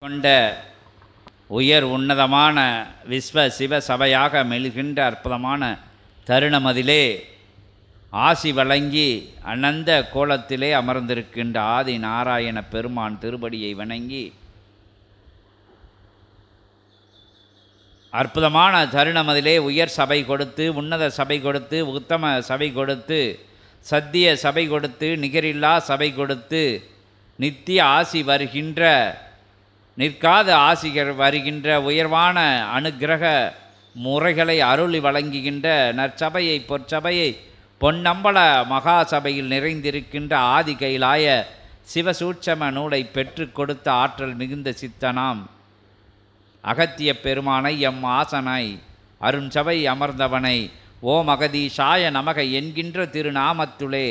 கொண்ட உயர் உன்னதமான விஸ்வ சிவ சபையாக மெழுகின்ற அற்புதமான தருணமதிலே ஆசி வழங்கி அனந்த கோலத்திலே அமர்ந்திருக்கின்ற ஆதி நாராயண பெருமான் திருப்படியை வணங்கி அற்புதமான தருணமதிலே உயர் சபை கொடுத்து உன்னத சபை கொடுத்து உத்தம சபை கொடுத்து சத்திய சபை கொடுத்து நிகரில்லா சபை கொடுத்து நித்திய ஆசி வருகின்ற நிற்காத ஆசிகர் வருகின்ற உயர்வான அனுக்கிரக முறைகளை அருளி வழங்குகின்ற நற்சபையை பொற்சபையை பொன்னம்பல மகாசபையில் நிறைந்திருக்கின்ற ஆதி கைலாய சிவசூட்சம நூலை பெற்று கொடுத்த ஆற்றல் மிகுந்த சித்தனாம் அகத்திய பெருமானை எம் ஆசனாய் அருண்சபை அமர்ந்தவனை ஓம் அகதீஷாய நமக என்கின்ற திருநாமத்துளே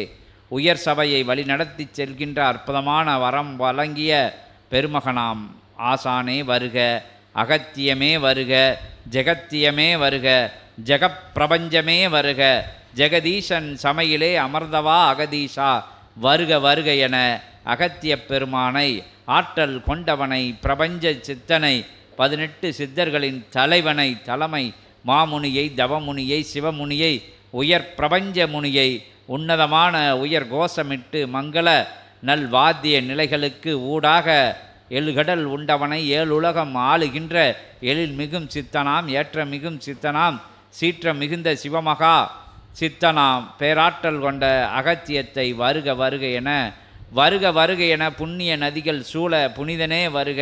உயர் சபையை வழிநடத்தி செல்கின்ற அற்புதமான வரம் வழங்கிய பெருமகனாம் ஆசானே வருக, அகத்தியமே வருக, ஜெகத்தியமே வருக, ஜெகப்பிரபஞ்சமே வருக, ஜெகதீசன் சமையிலே அமர்ந்தவா அகதீஷா வருக வருக என அகத்திய பெருமானை ஆற்றல் கொண்டவனை பிரபஞ்ச சித்தனை 18 சித்தர்களின் தலைவனை தலைமை மாமுனியை தவமுனியை சிவமுனியை உயர் பிரபஞ்ச முனியை உன்னதமான உயர் கோஷமிட்டு மங்கள நல்வாத்திய நிலைகளுக்கு ஊடாக எழுகடல் உண்டவனை ஏழுலகம் ஆளுகின்ற எழில் மிகும் சித்தனாம் ஏற்ற மிகும் சித்தனாம் சீற்ற மிகுந்த சிவமகா சித்தனாம் பேராற்றல் கொண்ட அகத்தியத்தை வருக வருக என வருக வருக என புண்ணிய நதிகள் சூழ புனிதனே வருக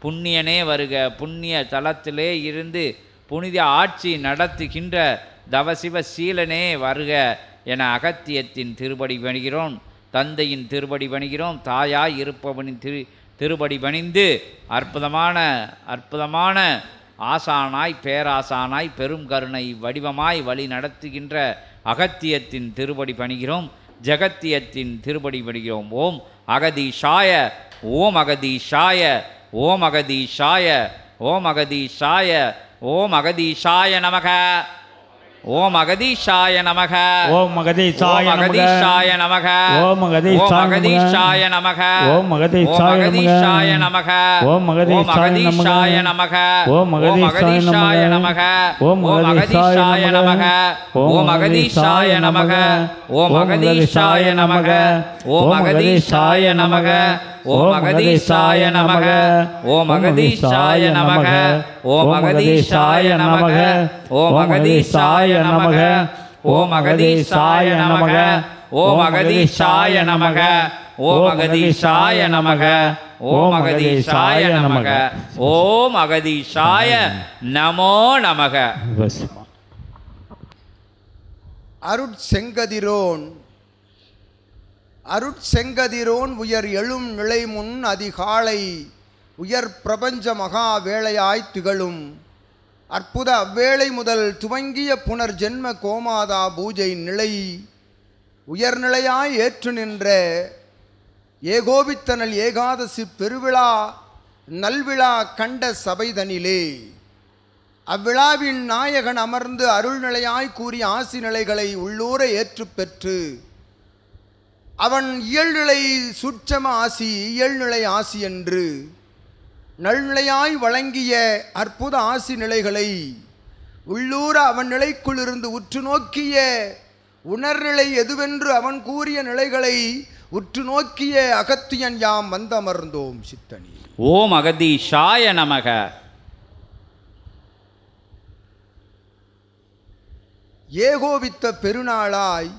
புண்ணியனே வருக புண்ணிய தலத்திலே இருந்து புனித ஆட்சி நடத்துகின்ற தவசிவ சீலனே வருக என அகத்தியத்தின் திருப்படி பணிகிறோம். தந்தையின் திருப்படி பணிகிறோம். தாயாய் இருப்பவனின் திருப்படி பணிந்து அற்புதமான ஆசானாய் பேராசானாய் பெரும் கருணை வடிவமாய் வழி நடத்துகின்ற அகத்தியத்தின் திருப்படி பணிகிறோம். ஜெகத்தியத்தின் திருப்படி பணிகிறோம். ஓம் அகதீஷாய ஓம் அகதீஷாய ஓம் அகதீஷாய ஓம் அகதீஷாய ஓம் அகதீஷாய நமக ஓம் அகதீஷாய நமக ஓம் அகதீஷாய நமக ஓம் அகதீஷாய நமக ஓம் அகதீஷாய நமக ஓம் அகதீஷாய நமக ஓம் அகதீஷாய நமக ஓம் ஓம் அகதீஷாய நமக ஓம் அகதீஷாய நமக ஓம் அகதீஷாய நமக ஓம் அகதீஷாய நமக ஓம் அகதீஷாய நமக ஓம் அகதீஷாய நமக ஓம் அகதீஷாய நமக ஓம் அகதீஷாய நமக ஓம் அகதீஷாய நமக ஓம் அகதீஷாய நமக ஓம் அகதீஷாய நமக ஓம் அகதீஷாய நமக ஓம் அகதீஷாய நமோ நமக. அருட்செங்கதிரோன் உயர் எழும் நிலை முன் அதிகாலை உயர் பிரபஞ்ச மகா வேளையாய் திகழும் அற்புத அவ்வேளை முதல் துவங்கிய புனர்ஜென்ம கோமாதா பூஜை நிலை உயர்நிலையாய் ஏற்று நின்ற ஏகோபித்தனல் ஏகாதசி பெருவிழா நல்விழா கண்ட சபைதனிலே அவ்விழாவின் நாயகன் அமர்ந்து அருள்நிலையாய் கூறிய ஆசி நிலைகளை உள்ளூர ஏற்று பெற்று அவன் இயல்நிலை சுட்சம ஆசி இயல்நிலை ஆசி என்று நல்நிலையாய் வழங்கிய அற்புத ஆசி நிலைகளை உள்ளூர அவன் நிலைக்குள்ளிருந்து உற்று நோக்கிய உணர்நிலை எதுவென்று அவன் கூறிய நிலைகளை உற்று நோக்கிய அகத்தியன் யாம் வந்தமர்ந்தோம் சித்தனி. ஓம் அகதீஷாய நமக. ஏகோபித்த பெருநாளாய்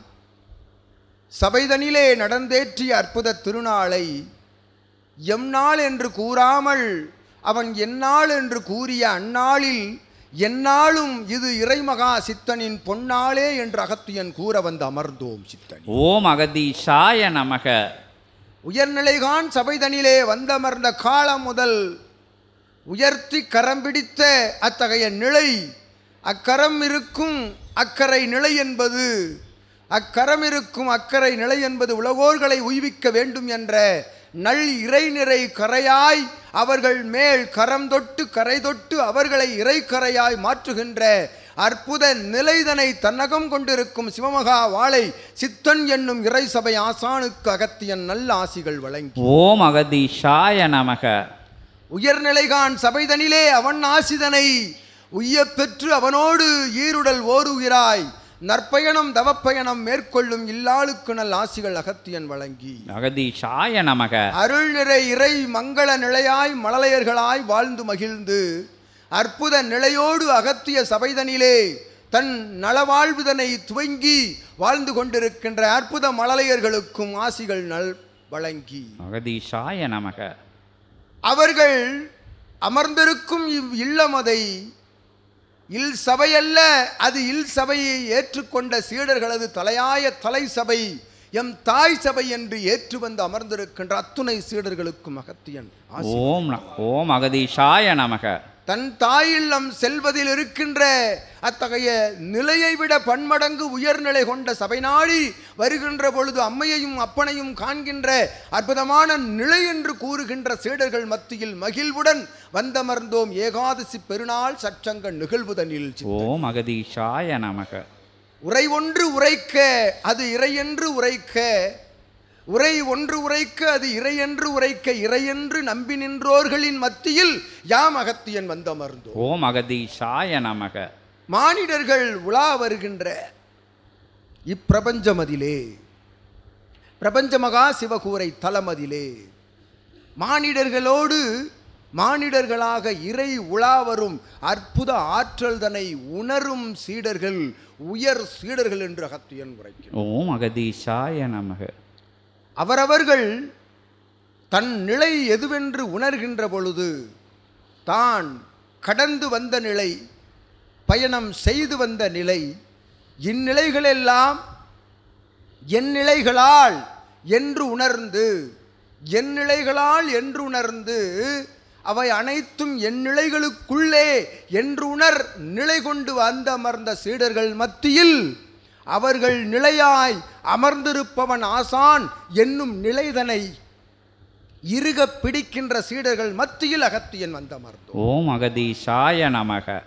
சபைதனிலே நடந்தேற்றிய அற்புத திருநாளை எம் நாள் என்று கூறாமல் அவன் எந்நாள் என்று கூறிய அந்நாளில் எந்நாளும் இது இறைமகா சித்தனின் பொன்னாளே என்று அகத்தியன் கூற வந்து அமர்ந்தோம் சித்தனி. ஓம் அகதீஷாய நமக. உயர்நிலைகான் சபைதனிலே வந்தமர்ந்த காலம் முதல் உயர்த்தி கரம் பிடித்த அத்தகைய நிலை அக்கரம் இருக்கும் அக்கறை நிலை என்பது அக்கரம் இருக்கும் அக்கறை நிலை என்பது உலகோர்களை உய்விக்க வேண்டும் என்ற நல் இறைநிறை கரையாய் அவர்கள் மேல் கரம் தொட்டு கரை தொட்டு அவர்களை இறைக்கரையாய் மாற்றுகின்ற அற்புத நிலைதனை தன்னகம் கொண்டிருக்கும் சிவமகா வாழை சித்தன் என்னும் இறை சபை ஆசானுக்கு அகத்தியன் நல்ல ஆசிகள் வழங்கி. ஓம் அகதீஷாய நமக. உயர்நிலைகான் சபைதனிலே அவன் ஆசிதனை உய்யப் பெற்று அவனோடு ஈருடல் ஓருகிறாய் நற்பயணம் தவப்பயணம் மேற்கொள்ளும் இல்லாளுக்கு நல் ஆசிகள் அகத்தியன் வழங்கி அகதீஷாய நமக அருள் நிறை இறை மங்கள நிலையாய் மழலையர்களாய் வாழ்ந்து மகிழ்ந்து அற்புத நிலையோடு அகத்திய சபைதனிலே தன் நலவாழ்வுதனை துவங்கி வாழ்ந்து கொண்டிருக்கின்ற அற்புத மழலையர்களுக்கும் ஆசிகள் நல் வழங்கி அகதீஷாய நமக அவர்கள் அமர்ந்திருக்கும் இவ் இல்லமதை இல் சபையல்ல, அது இல் சபையை ஏற்றுக்கொண்ட சீடர்களது தலையாய தலை சபை எம் தாய் சபை என்று ஏற்று வந்து அமர்ந்திருக்கின்ற அத்துணை சீடர்களுக்கும் அகத்தியன் ஓம் அகதீஷாய நமக தன் தாயில்லம் செல்வதில் இருக்கின்ற அத்தகைய நிலையை விட பன்மடங்கு உயர்நிலை கொண்ட சபை நாடி வருகின்ற பொழுது அம்மையையும் அப்பனையும் காண்கின்ற அற்புதமான நிலை என்று கூறுகின்ற சீடர்கள் மத்தியில் மகிழ்வுடன் வந்தமர்ந்தோம் ஏகாதசி பெருநாள் சச்சங்க நிகழ்வுதனில். ஓம் அகதீஷாய நமக உரை ஒன்று உரைக்க அது இறையென்று உரைக்க, உரை ஒன்று உரைக்க அது இறையென்று உரைக்க, இறையென்று நம்பி நின்றோர்களின் மத்தியில் யாம் அகத்தியன் வந்தமர்ந்தோம். ஓம் அகதீஷாய நமக மானிடர்கள் உலா வருகின்ற இப்பிரபஞ்சமதிலே, பிரபஞ்ச மகா சிவகூரை தலமதிலே மானிடர்களோடு மானிடர்களாக இறை உலா வரும் அற்புத ஆற்றல் தன்னை உணரும் சீடர்கள் உயர் சீடர்கள் என்று அகத்தியன் உரைக்கிறார். ஓம் அகதீஷாய நமக அவரவர்கள் தன் நிலை எதுவென்று உணர்கின்ற பொழுது தான் கடந்து வந்த நிலை, பயணம் செய்து வந்த நிலை, இந்நிலைகளெல்லாம் என் நிலைகளால் என்று உணர்ந்து, என் நிலைகளால் என்று உணர்ந்து அவை அனைத்தும் என் நிலைகளுக்குள்ளே என்று உணர் நிலை கொண்டு வந்த அமர்ந்த சீடர்கள் மத்தியில் அவர்கள் நிலையாய் அமர்ந்திருப்பவன் ஆசான் என்னும் நிலைதனை இருக பிடிக்கின்ற சீடர்கள் மத்தியில் அகத்தியன் வந்தமர்ந்தோம். ஓம் அகதீஷாய நமக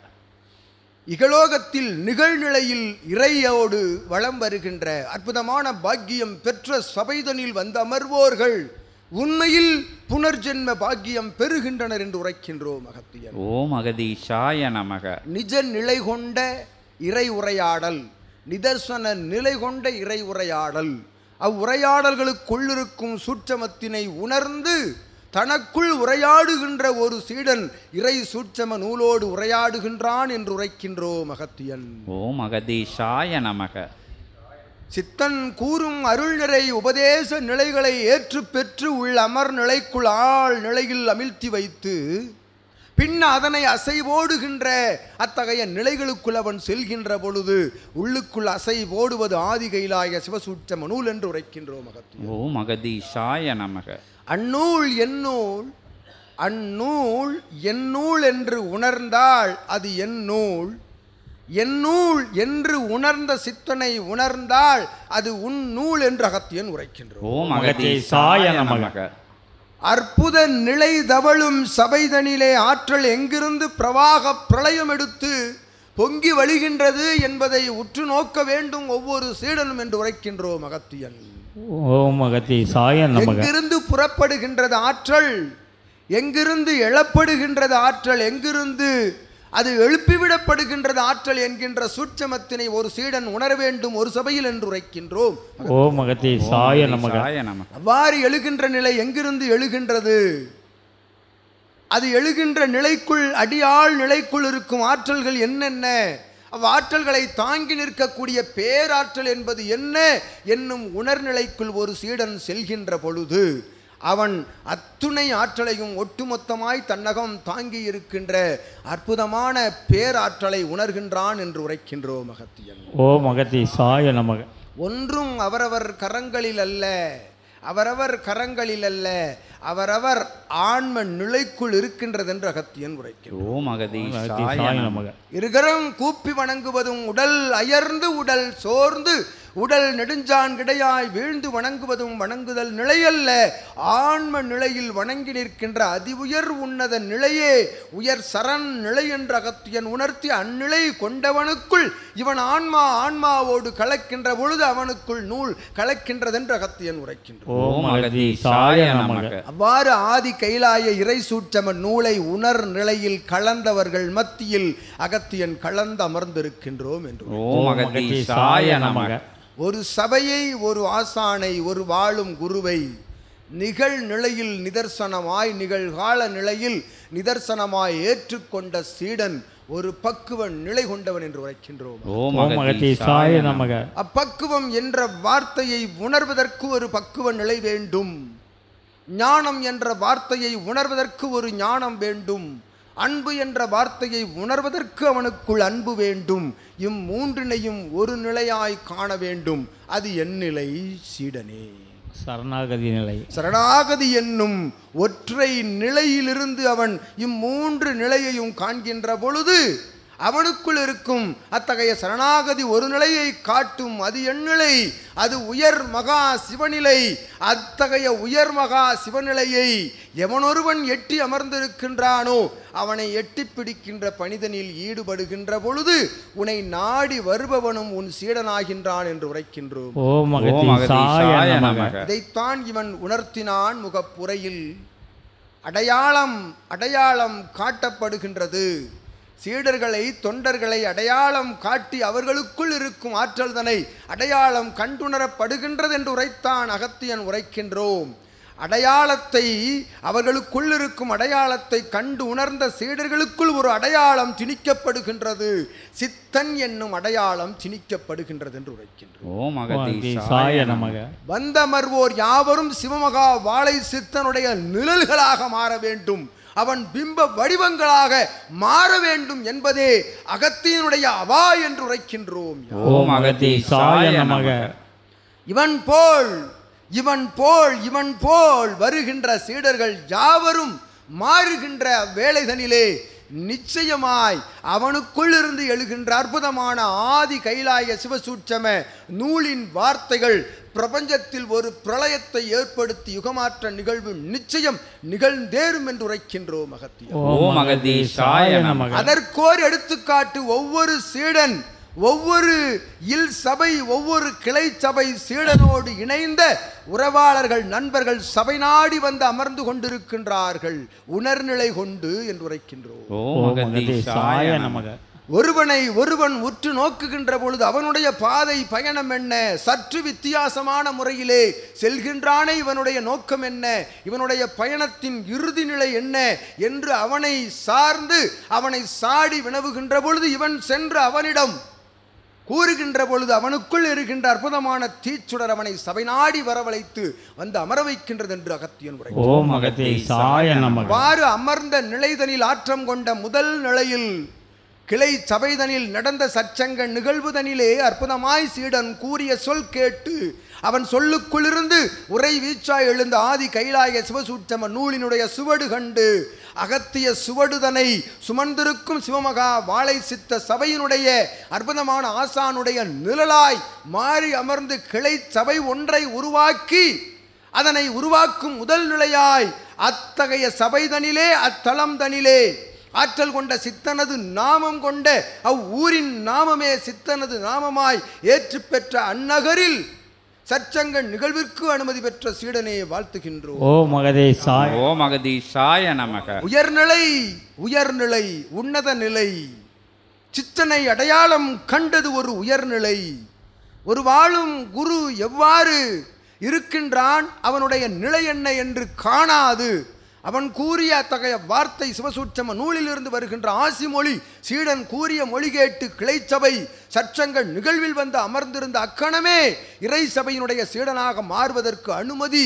இகலோகத்தில் நிகழ்நிலையில் இறையோடு வலம் வருகின்ற அற்புதமான பாக்கியம் பெற்ற சபைதனில் வந்த அமர்வோர்கள் உண்மையில் புனர்ஜென்ம பாக்கியம் பெறுகின்றனர் என்று உரைக்கின்றோம் அகத்தியன். ஓம் அகதீஷாய நமக நிஜ நிலை கொண்ட இறை உரையாடல், நிதர்சன நிலை கொண்ட இறை உரையாடல், அவ்வுரையாடல்களுக்குள்ளிருக்கும் சூட்சமத்தினை உணர்ந்து தனக்குள் உரையாடுகின்ற ஒரு சீடன் இறை சூட்சம நூலோடு உரையாடுகின்றான் என்று உரைக்கின்றோம் அகத்தியன். ஓம் அகதீஷாய நமக சித்தன் கூறும் அருள் நிறை உபதேச நிலைகளை ஏற்று பெற்று உள் அமர் நிலைக்குள் ஆள் நிலையில் அமிழ்த்தி வைத்து பின் அதனை அசைவோடுகின்ற அத்தகைய நிலைகளுக்குள் அவன் செல்கின்ற பொழுது உள்ளுக்குள் அசைவோடுவது ஆதி கைலாய சிவசூட்சம நூல் என்று உரைக்கின்றோம் அகத்தியன். ஓம் அகதீஷாய நமக அந்நூல் எந்நூல், அந்நூல் எந்நூல் என்று உணர்ந்தால் அது என் நூல், எந்நூல் என்று உணர்ந்த சித்தனை உணர்ந்தால் அது உன் நூல் என்று அகத்தியன் உரைக்கின்றோம். ஓம் அகதீஷாய நமக அற்புத நிலை தவழும் சபைதனிலே ஆற்றல் எங்கிருந்து பிரவாக பிரளயம் எடுத்து பொங்கி வழிகின்றது என்பதை உற்று நோக்க வேண்டும் ஒவ்வொரு சீடனும் என்று உரைக்கின்றோம் அகத்தியன். ஓம் அகதீஷாய நமக எங்கிருந்து புறப்படுகின்றது ஆற்றல், எங்கிருந்து எழப்படுகின்றது ஆற்றல், எங்கிருந்து அது எழுப்பிவிடப்படுகின்றது ஆற்றல் என்கின்ற சூட்சமத்தினை ஒரு சீடன் உணர வேண்டும் ஒரு சபையில் என்று உரைக்கின்றோம். ஓம் அகதீஷாய நமக அவ்வாறு எழுகின்ற நிலை எங்கிருந்து எழுகின்றது? அது எழுகின்ற நிலைக்குள் அடியாள் நிலைக்குள் இருக்கும் ஆற்றல்கள் என்னென்ன, அவ்வாற்றல்களை தாங்கி நிற்கக்கூடிய பேராற்றல் என்பது என்ன என்னும் உணர்நிலைக்குள் ஒரு சீடன் செல்கின்ற பொழுது அவன் அத்துணை ஆற்றலையும் ஒட்டுமொத்தமாய் தன்னகம் தாங்கி இருக்கின்ற அற்புதமான பேராற்றலை உணர்கின்றான் என்று உரைக்கின்றோம் அகத்தியன். ஓம் அகதீஷாய நமக ஒன்றும் அவரவர் கரங்களில் அல்ல, அவரவர் கரங்களில் அல்ல, அவரவர் ஆன்ம நிலைக்குள் இருக்கின்றது என்று அகத்தியன் உரைக்கிறார். ஓம் அகதீஷாய நமக இருகரம் கூப்பி வணங்குவதும் உடல் அயர்ந்து உடல் சோர்ந்து உடல் நெடுஞ்சான் கிடையாய் வீழ்ந்து வணங்குவதும் வணங்குதல் நிலையல்ல, ஆன்ம நிலையில் வணங்கி நிற்கின்ற அதி உயர் உன்னத நிலையே உயர் சரண் நிலை என்ற அகத்தியன் உணர்த்தி அந்நிலை கொண்டவனுக்குள் இவன் ஆன்மாவோடு கலக்கின்ற பொழுது அவனுக்குள் நூல் கலக்கின்றதென்று அகத்தியன் உரைக்கின்றான். ஓம் அகதீசாய நமக. அவ்வாறு ஆதி கைலாய இறை சூட்சம நூலை உணர் நிலையில் கலந்தவர்கள் மத்தியில் அகத்தியன் கலந்து அமர்ந்திருக்கின்றோம் என்று. ஓம் அகதீசாய நமக. ஒரு சபையை, ஒரு ஆசானை, ஒரு வாழும் குருவை நிகழ்நிலையில் நிதர்சனமாய், நிகழ்கால நிலையில் நிதர்சனமாய் ஏற்றுக்கொண்ட சீடன் ஒரு பக்குவ நிலை கொண்டவன் என்று உரைக்கின்றோம். ஓம் அகதீசாய நமக. அப்பக்குவம் என்ற வார்த்தையை உணர்வதற்கு ஒரு பக்குவ நிலை வேண்டும். ஞானம் என்ற வார்த்தையை உணர்வதற்கு ஒரு ஞானம் வேண்டும். அன்பு என்ற வார்த்தையை உணர்வதற்கு அவனுக்குள் அன்பு வேண்டும். இம்மூன்றினையும் ஒரு நிலையாய் காண வேண்டும். அது என் நிலை சீடனே? சரணாகதி நிலை. சரணாகதி என்னும் ஒற்றை நிலையிலிருந்து அவன் இம்மூன்று நிலையையும் காண்கின்ற பொழுது அவனுக்குள் இருக்கும் அத்தகைய சரணாகதி ஒரு நிலையை காட்டும். அது என் நிலை, அது உயர் மகா சிவநிலை. அத்தகைய உயர் மகா சிவநிலையை எவனொருவன் எட்டி அமர்ந்திருக்கின்றானோ அவனை எட்டி பிடிக்கின்ற பணிதனில் ஈடுபடுகின்ற பொழுது உன்னை நாடி வருபவனும் உன் சீடனாகின்றான் என்று உரைக்கின்றோம். ஓம் அகதீசாய நமக. இதைத்தான் இவன் உணர்த்தினான் முகப்புரையில். அடையாளம் காட்டப்படுகின்றது. சீடர்களை, தொண்டர்களை அடையாளம் காட்டி அவர்களுக்குள் இருக்கும் ஆற்றல்தனை அடையாளம் கண்டுணரப்படுகின்றது என்று உரைத்தான் அகத்தியன் உரைக்கின்றோம். அடையாளத்தை, அவர்களுக்குள் இருக்கும் அடையாளத்தை கண்டு உணர்ந்த சீடர்களுக்குள் ஒரு அடையாளம் திணிக்கப்படுகின்றது. சித்தன் என்னும் அடையாளம் திணிக்கப்படுகின்றது என்று உரைக்கின்றோம். ஓம் அகதீசாய நமக. வந்தமர்வோர் யாவரும் சிவமகா வாழை சித்தனுடைய நிழல்களாக மாற வேண்டும். அவன் பிம்ப வடிவங்களாக மாற வேண்டும் என்பதே அகத்தியனுடைய அவா என்று உரைக்கின்றோம். ஓம் அகதீசாய நமக. இவன் போல் வருகின்ற சீடர்கள் யாவரும் மாறுகின்ற வேளைதனிலே நிச்சயமாய் அவனுக்குள் இருந்து எழுகின்ற அற்புதமான ஆதி கைலாய சிவசூட்சம நூலின் வார்த்தைகள் பிரபஞ்சத்தில் ஒரு பிரளயத்தை ஏற்படுத்தி யுகமாற்ற நிகழ்வு நிச்சயம் நிகழ்ந்தேறும் என்று உரைக்கின்றோம் அகத்தியன். ஓம் அகதீசாய நமக. அதற்கோர் எடுத்துக்காட்டு ஒவ்வொரு சீடன், ஒவ்வொரு இல் சபை, ஒவ்வொரு கிளை சபை சீடனோடு இணைந்த உறவாளர்கள், நண்பர்கள் சபை நாடி வந்து அமர்ந்து கொண்டிருக்கின்றார்கள் உணர்நிலை கொண்டு என்று உரைக்கின்றோம். ஓம் அகதீசாய நமக. ஒருவன் உற்று நோக்குகின்ற பொழுது அவனுடைய பாதை பயணம் என்ன, சற்று வித்தியாசமான முறையிலே செல்கின்றானே, இவனுடைய நோக்கம் என்ன, இவனுடைய பயணத்தின் இறுதி நிலை என்ன என்று அவனை சார்ந்து அவனை சாடி வினவுகின்ற பொழுது இவன் சென்று அவனிடம் கூறுகின்ற பொழுது அவனுக்குள் இருக்கின்ற அற்புதமான தீச்சுடர் அவனை சபை நாடி வரவழைத்து வந்து அமர வைக்கின்றது என்று அகத்தியன் உரைக்கின்றான். வாறு அமர்ந்த நிலைதனில் ஆற்றம் கொண்ட முதல் நிலையில் கிளை சபைதனில் நடந்த சச்சங்க நிகழ்வுதனிலே அற்புதமாய் சீடன் கூறிய சொல் கேட்டு அவன் சொல்லுக்குள்ளிருந்து உரை வீச்சாய் எழுந்த ஆதி கைலாய சிவசூட்சம நூலினுடைய சுவடு கண்டு அகத்திய சுவடுதனை சுமந்திருக்கும் சிவமகா வாழை சித்த சபையினுடைய அற்புதமான ஆசானுடைய நிழலாய் மாறி அமர்ந்து கிளை சபை ஒன்றை உருவாக்கி அதனை உருவாக்கும் முதல் நிலையாய் அத்தகைய சபைதனிலே அத்தலம் தனிலே ஆற்றல் கொண்ட சித்தனது நாமம் கொண்ட அவ்வூரின் நாமமே சித்தனது நாமமாய் ஏற்று பெற்ற அந்நகரில் சச்சங்க நிகழ்விற்கு அனுமதி பெற்ற சீடனே வாழ்த்துகின்றோம். ஓம் அகதீசாய. ஓம் அகதீசாய நமக. உயர்நிலை உன்னத நிலை சித்தனை அடையாளம் கண்டது ஒரு உயர்நிலை. ஒரு வாழும் குரு எவ்வாறு இருக்கின்றான், அவனுடைய நிலை என்ன என்று காணாது அவன் கூறிய அத்தகைய வார்த்தை சிவசூட்சம நூலிலிருந்து வருகின்ற ஆசி மொழி சீடன் கூறிய மொழி கேட்டு கிளைச்சபை சற்சங்க நிகழ்வில் வந்து அமர்ந்திருந்த அக்கணமே இறை சபையினுடைய சீடனாக மாறுவதற்கு அனுமதி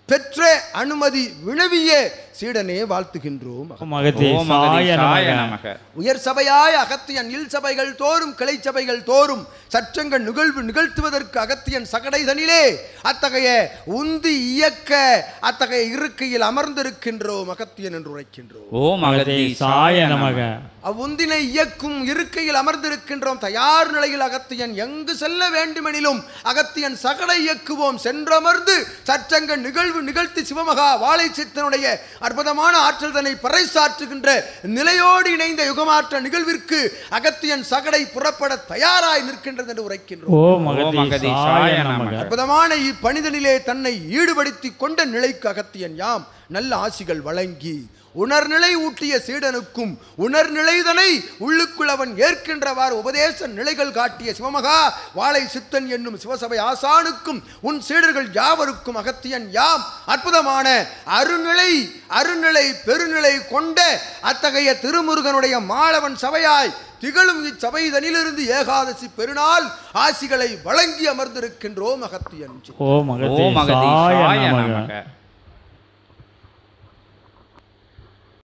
பெற்ற, அனுமதி வினவிய சீடனே வாழ்த்துகின்றோம். ஓம் அகதீசாய நமக. உயர் சபையாய் அகத்தியன் இல் சபைகள் தோறும் கிளை சபைகள் தோறும் சற்றங்கள் நிகழ்த்துவதற்கு அகத்தியன் சகடைதனிலே அத்தகைய உந்தி இயக்க அத்தகைய இருக்கையில் அமர்ந்திருக்கின்றோம் அகத்தியன் என்று உரைக்கின்றோம். ஓம் அகதீசாய நமக. அவ்வுந்தினை இயக்கும் இருக்கையில் அமர்ந்திருக்கின்றோம். தயார் நிலையில் அகத்தியன் எங்கு செல்ல வேண்டுமெனிலும் அகத்தியன் சகடை இயக்குவோம். சென்றமர்ந்து சற்றங்கள் நிகழ்த்தி சிவமகா வாழை சித்தனுடைய அற்புதமான ஆற்றல்தனை பறைசாற்றுகின்ற நிலையோடு இணைந்த யுகமாற்ற நிகழ்விற்கு அகத்தியன் சகடை புறப்பட தயாராய் நிற்கின்றது என்று உரைக்கின்றோம். ஓம் அகதீசாய நமக. அற்புதமான இப்பணிதனிலே தன்னை ஈடுபடுத்திக் கொண்ட நிலைக்கு அகத்தியன் யாம் நல்ல ஆசிகள் வழங்கி உணர்நிலை ஊட்டிய சீடனுக்கும் உணர்நிலைதனை உள்ளுக்குள் அவன் ஏற்கின்றவாறு உபதேச நிலைகள் காட்டிய சிவமகா வாழை சித்தன் என்னும் சிவசபை ஆசானுக்கும் உன் சீடர்கள் யாவருக்கும் அகத்தியன் யாம் அற்புதமான அருநிலை பெருநிலை கொண்ட அத்தகைய திருமுருகனுடைய மாளவன் சபையாய் திகழும் இச்சபைதனிலிருந்து ஏகாதசி பெருநாள் ஆசிகளை வழங்கி அமர்ந்திருக்கின்றோம் அகத்தியன். ஓம் அகதீசாய நமக.